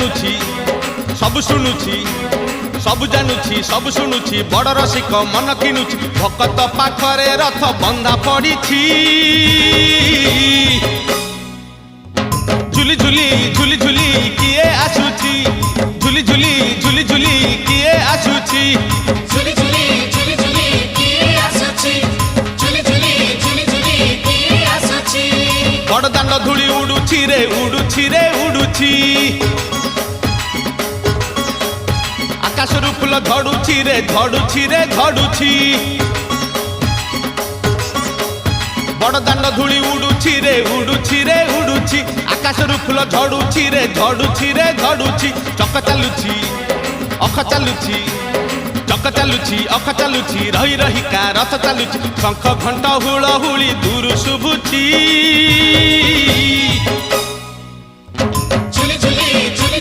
जानुछि सब शुणुछि सब जानुछि सब शुणुछि बड़ रसिक मन किनुछि भकत पाखरे रथ बंधा पड़िछि झुली झुली झुली झुली किए आसुछि झुली झुली झुली झुली किए आसुछि झुली झुली झुली झुली किए आसुछि झुली झुली झुली झुली किए आसुछि बड़ दांड धूली उडुछि रे उडुछि रे उडुछि आकाशरू फूल झड़ुछि रे झड़ुछि रे झड़ुछि बड़ दांड धूली उडुछि रे उडुछि रे उडुछि आकाशरू फूल झड़ुछि रे झड़ुछि रे झड़ुछि चक चालुछि अख चालुछि चक चालुछि अख चालुछि रही रही का रथ चालुछि शंख घंट हुलहुली दूर शुभुछि।